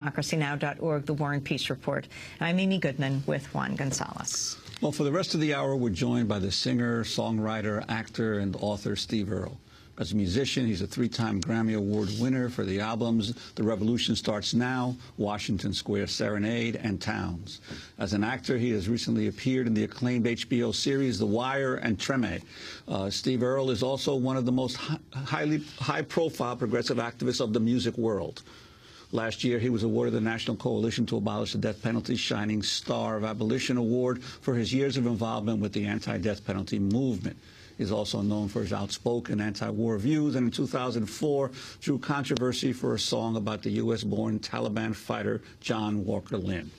democracynow.org, The War and Peace Report. I'm Amy Goodman with Juan Gonzalez. Well, for the rest of the hour, we're joined by the singer, songwriter, actor, and author Steve Earle. As a musician, he's a three-time Grammy-award winner for the albums The Revolution Starts Now, Washington Square Serenade, and Towns. As an actor, he has recently appeared in the acclaimed HBO series The Wire and Tremé. Steve Earle is also one of the most high-profile progressive activists of the music world. Last year, he was awarded the National Coalition to Abolish the Death Penalty Shining Star of Abolition Award for his years of involvement with the anti-death penalty movement. He's also known for his outspoken anti-war views, and in 2004 drew controversy for a song about the U.S.-born Taliban fighter John Walker Lindh.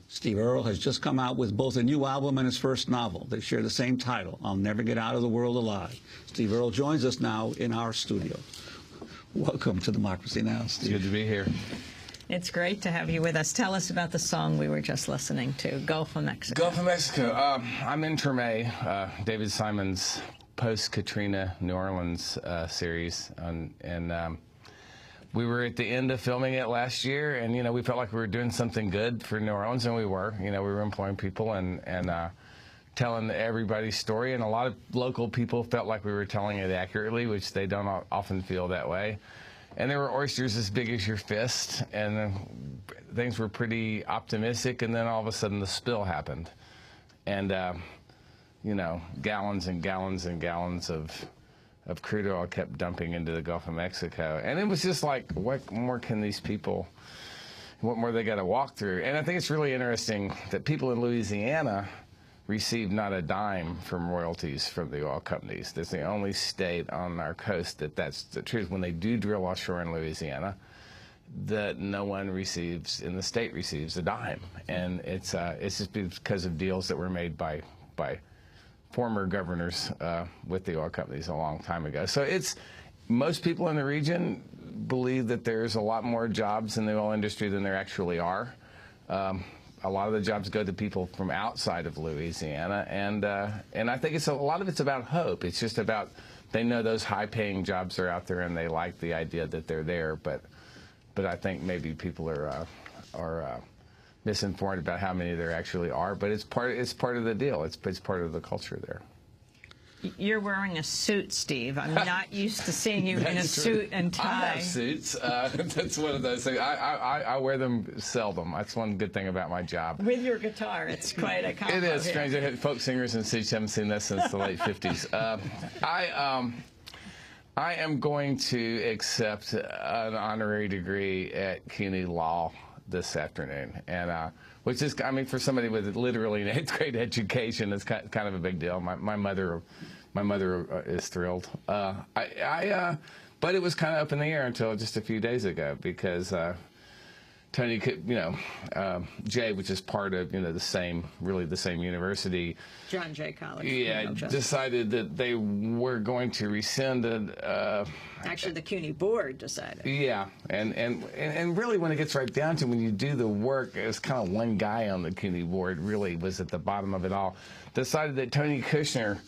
Steve Earle has just come out with both a new album and his first novel. They share the same title, I'll Never Get Out of the World Alive. Steve Earle joins us now in our studio. Welcome to Democracy Now!, Steve. It's good to be here. It's great to have you with us. Tell us about the song we were just listening to, Gulf of Mexico. Gulf of Mexico. I'm in Tremé, David Simon's post-Katrina New Orleans series, and we were at the end of filming it last year, and we felt like we were doing something good for New Orleans, and we were. We were employing people and telling everybody's story, and a lot of local people felt like we were telling it accurately, which they don't often feel that way. And there were oysters as big as your fist, and things were pretty optimistic, and then all of a sudden the spill happened. And, gallons and gallons and gallons of crude oil kept dumping into the Gulf of Mexico. And it was just like, what more can these people, what more they got to walk through? And I think it's really interesting that people in Louisiana received not a dime from royalties from the oil companies. That's the only state on our coast that's the truth. When they do drill offshore in Louisiana, that no one receives in the state receives a dime, and it's just because of deals that were made by former governors with the oil companies a long time ago. So most people in the region believe that there's a lot more jobs in the oil industry than there actually are. A lot of the jobs go to people from outside of Louisiana, and I think a lot of it's about hope. It's just about they know those high-paying jobs are out there, and they like the idea that they're there. But I think maybe people are misinformed about how many there actually are. But it's part of the deal. It's part of the culture there. You're wearing a suit, Steve. I'm not used to seeing you in a suit and tie. I have suits. That's one of those things. I wear them seldom. That's one good thing about my job. With your guitar, it's quite a combo. It is strange. Folk singers in suits haven't seen this since the late 50s. I am going to accept an honorary degree at CUNY Law this afternoon, and which is, for somebody with literally an 8th grade education, it's kind of a big deal. My mother is thrilled. But it was kind of up in the air until just a few days ago, because Tony, Jay, which is part of the same university, John Jay College. Yeah, decided that they were going to rescind it. Actually, the CUNY board decided. Yeah, and really, when it gets right down to when you do the work, it's kind of one guy on the CUNY board really was at the bottom of it all. Decided that Tony Kushner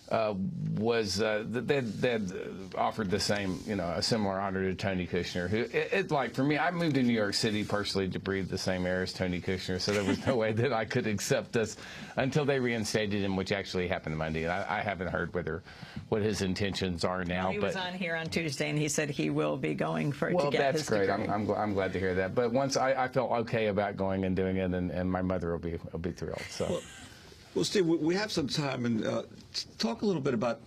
they'd offered the same, a similar honor to Tony Kushner, who, like for me, I moved to New York City partially to breathe the same air as Tony Kushner, so there was no way that I could accept this until they reinstated him, which actually happened Monday. And I haven't heard what his intentions are now. Well, he was on here on Tuesday, and he said he will be going to get his degree. Well, that's great. I'm glad to hear that. But once I felt okay about going and doing it, and my mother will be thrilled. So. Well, Steve, we have some time, and talk a little bit about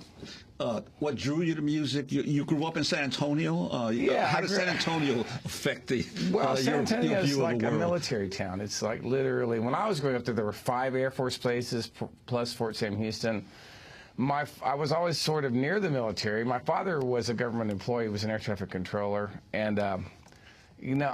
what drew you to music. You grew up in San Antonio. Yeah. How does San Antonio affect the San Antonio your is view like of the a world? military town. It's like literally, when I was growing up there were 5 Air Force bases plus Fort Sam Houston. I was always sort of near the military. My father was a government employee. He was an air traffic controller, and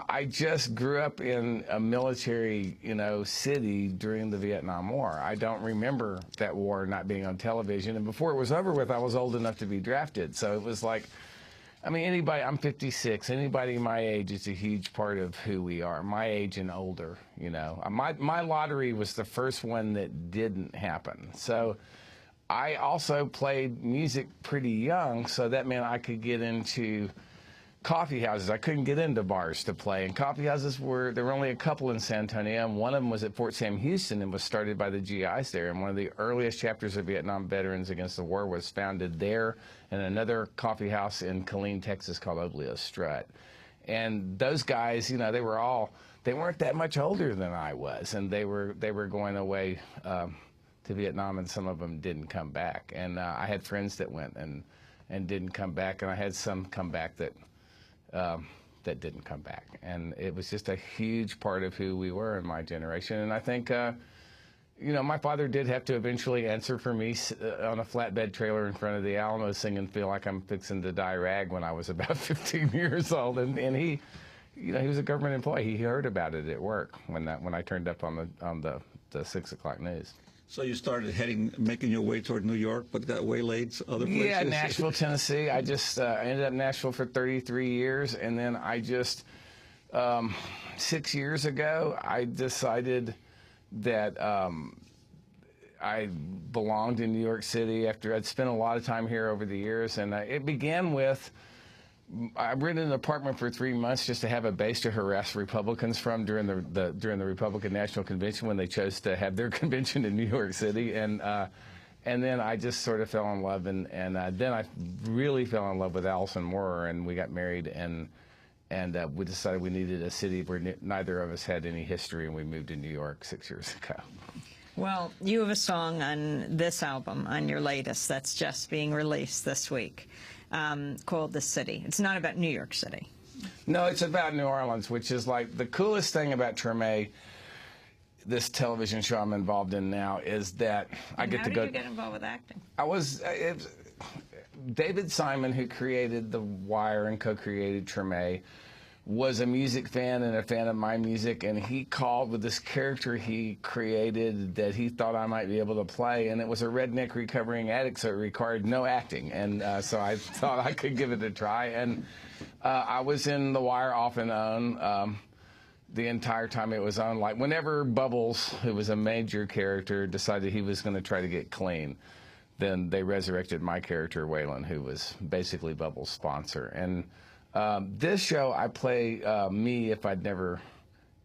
I just grew up in a military, city during the Vietnam War. I don't remember that war not being on television. And before it was over with, I was old enough to be drafted. So it was like, anybody, I'm 56, anybody my age is a huge part of who we are, my age and older, My lottery was the first one that didn't happen. So I also played music pretty young, so that meant I could get into coffee houses. I couldn't get into bars to play, and coffee houses there were only a couple in San Antonio, and one of them was at Fort Sam Houston and was started by the GIs there, and one of the earliest chapters of Vietnam Veterans Against the War was founded there, and another coffee house in Killeen, Texas called Oblio Strut. And those guys, you know, they weren't that much older than I was, and they were going away to Vietnam, and some of them didn't come back. And I had friends that went and didn't come back, and I had some come back that didn't come back. And it was just a huge part of who we were in my generation. And I think, you know, my father did have to eventually answer for me on a flatbed trailer in front of the Alamo singing "Feel Like I'm Fixing to Die Rag" when I was about 15 years old. And he, you know, he was a government employee. He heard about it at work when I turned up on the 6 o'clock news. So you started making your way toward New York, but got waylaid other places? Yeah, Nashville, Tennessee. I just ended up in Nashville for 33 years, and then I just, 6 years ago, I decided that I belonged in New York City after I'd spent a lot of time here over the years, and it began with, I rented an apartment for 3 months just to have a base to harass Republicans from during the Republican National Convention when they chose to have their convention in New York City, and then I just sort of fell in love, and then I really fell in love with Allison Moorer, and we got married, and we decided we needed a city where neither of us had any history, and we moved to New York 6 years ago. Well, you have a song on this album, on your latest, that's just being released this week, called "The City." It's not about New York City. No, it's about New Orleans, which is like the coolest thing about Tremé, this television show I'm involved in now, is that I get to go. How did you get involved with acting? David Simon, who created The Wire and co-created Tremé, was a music fan and a fan of my music, and he called with this character he created that he thought I might be able to play, and it was a redneck recovering addict, so it required no acting, and so I thought I could give it a try, and I was in The Wire off and on the entire time it was on. Like whenever Bubbles, who was a major character, decided he was going to try to get clean, then they resurrected my character, Waylon, who was basically Bubbles' sponsor, and this show, I play me if I'd never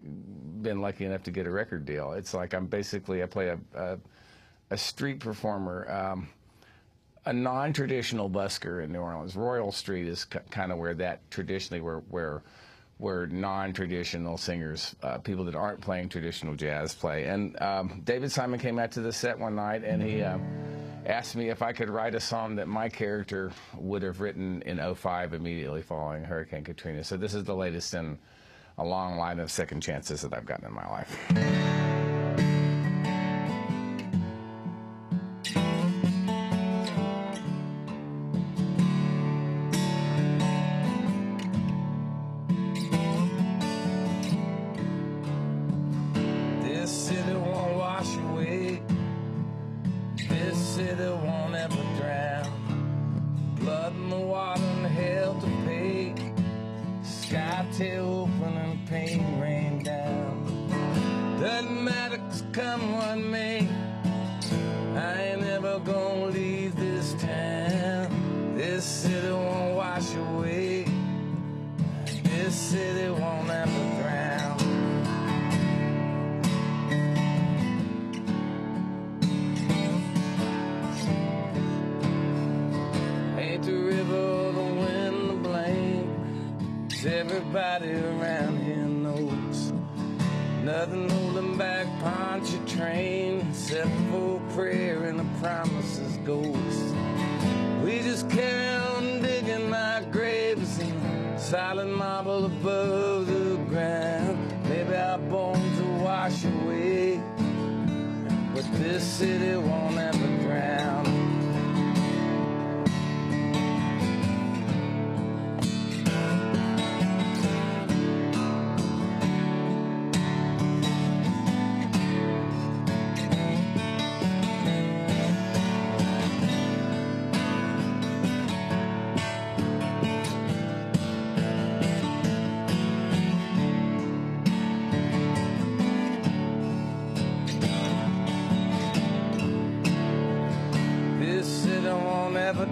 been lucky enough to get a record deal. It's like I play a street performer, a non-traditional busker in New Orleans. Royal Street is kind of where that traditionally where non-traditional singers, people that aren't playing traditional jazz, play. And David Simon came out to the set one night, and he asked me if I could write a song that my character would have written in '05 immediately following Hurricane Katrina. So this is the latest in a long line of second chances that I've gotten in my life. This city won't wash away. This city won't ever drown. Blood in the water and hell to pay. Sky tail open and pain rain down. Doesn't matter, 'cause come what may, I ain't ever gonna leave this town. This city won't wash away. This city won't ever drown. Ain't the river or the wind to blame, 'cause everybody around here knows nothing holding back Pontchartrain except for prayer and the promises ghost. We just carry on digging our graves in solid marble above the ground. Maybe our bones will wash away, but this city won't ever drown.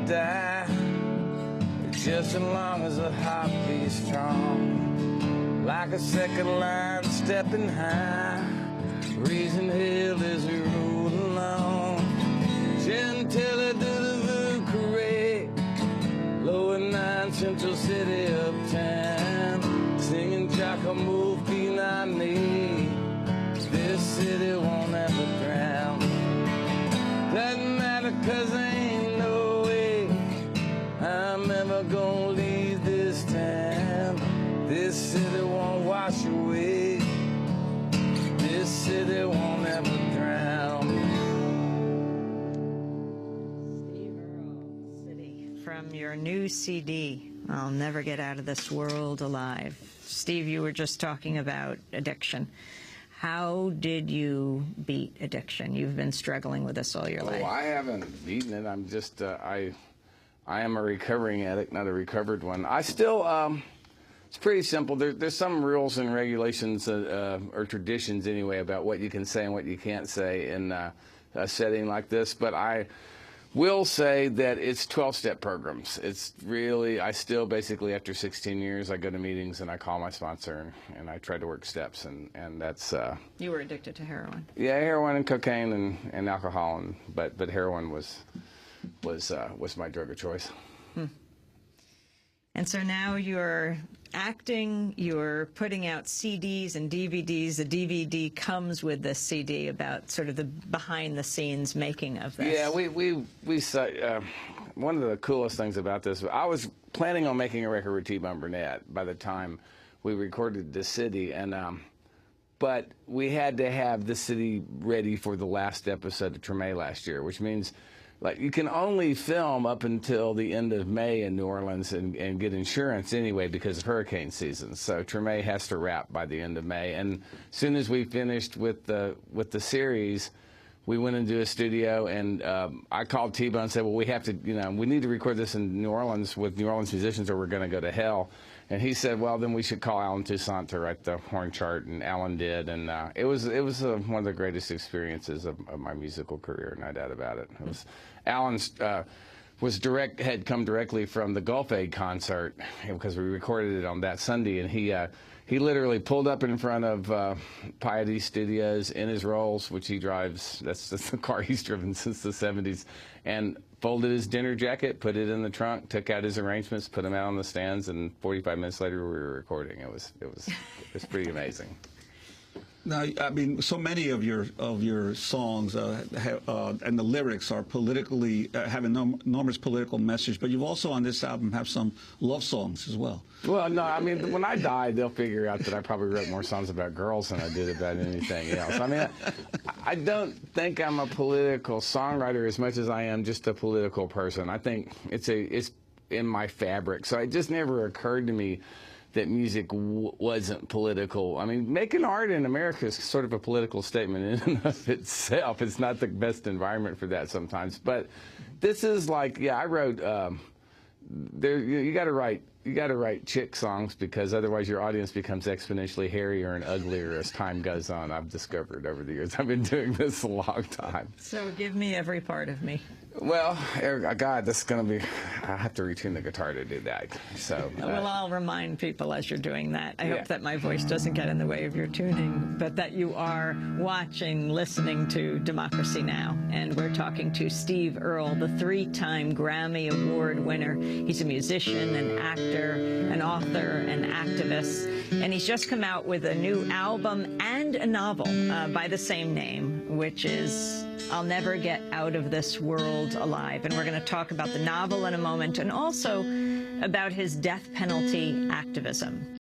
Die. just as long as the heartbeat's strong. Like a second line stepping high, raising hell as we roll along. Gentilla do the move correct, lower 9 Central City uptown, singing Giacomo Pinani. This city won't ever drown. Doesn't matter 'cause there ain't no way I'm ever gonna leave this town. This city won't wash away. This city won't ever drown. Steve Earle, City, from your new CD, I'll Never Get Out of This World Alive. Steve, you were just talking about addiction. How did you beat addiction? You've been struggling with this all your life. Oh, I haven't beaten it. I'm just, I am a recovering addict, not a recovered one. I still, it's pretty simple. There's some rules and regulations, or traditions anyway, about what you can say and what you can't say in a setting like this. But I will say that it's 12-step programs. It's really, I still basically, after 16 years, I go to meetings and I call my sponsor and I try to work steps, and that's... You were addicted to heroin. Yeah, heroin and cocaine and alcohol, but heroin was my drug of choice. And so now you're acting, you're putting out CDs and DVDs. The DVD comes with this CD about sort of the behind-the-scenes making of this. Yeah, we one of the coolest things about this, I was planning on making a record with T-Bone Burnett by the time we recorded The City, and but we had to have The City ready for the last episode of Tremé last year, which means, like, you can only film up until the end of May in New Orleans and get insurance anyway because of hurricane season. So Tremé has to wrap by the end of May. And as soon as we finished with the series, we went into a studio, and I called T-Bone and said, well, we have to, we need to record this in New Orleans with New Orleans musicians or we're going to go to hell. And he said, well, then we should call Alan Toussaint to write the horn chart, and Alan did. And it was one of the greatest experiences of my musical career, no doubt about it. It was, Alan's had come directly from the Gulf Aid concert because we recorded it on that Sunday, and he literally pulled up in front of Piety Studios in his Rolls, which he drives. That's the car he's driven since the 70s, and folded his dinner jacket, put it in the trunk, took out his arrangements, put them out on the stands, and 45 minutes later we were recording. It was pretty amazing. Now, I mean, so many of your songs and the lyrics are politically have an enormous political message, but you've also on this album have some love songs as well. Well, no, I mean, when I die, they'll figure out that I probably wrote more songs about girls than I did about anything else. I mean, I don't think I'm a political songwriter as much as I am just a political person. I think it's in my fabric, so it just never occurred to me that music wasn't political. I mean, making art in America is sort of a political statement in and of itself. It's not the best environment for that sometimes. But this is like, yeah, I wrote, you got to write chick songs because otherwise your audience becomes exponentially hairier and uglier as time goes on. I've discovered over the years. I've been doing this a long time. So give me every part of me. Well, God, this is going to be, I have to retune the guitar to do that. So, well, I'll remind people as you're doing that. I hope that my voice doesn't get in the way of your tuning, but that you are watching, listening to Democracy Now! And we're talking to Steve Earle, the 3-time Grammy-award winner. He's a musician, an actor, an author, an activist, and he's just come out with a new album and a novel by the same name, which is I'll Never Get Out of This World Alive. And we're going to talk about the novel in a moment and also about his death penalty activism.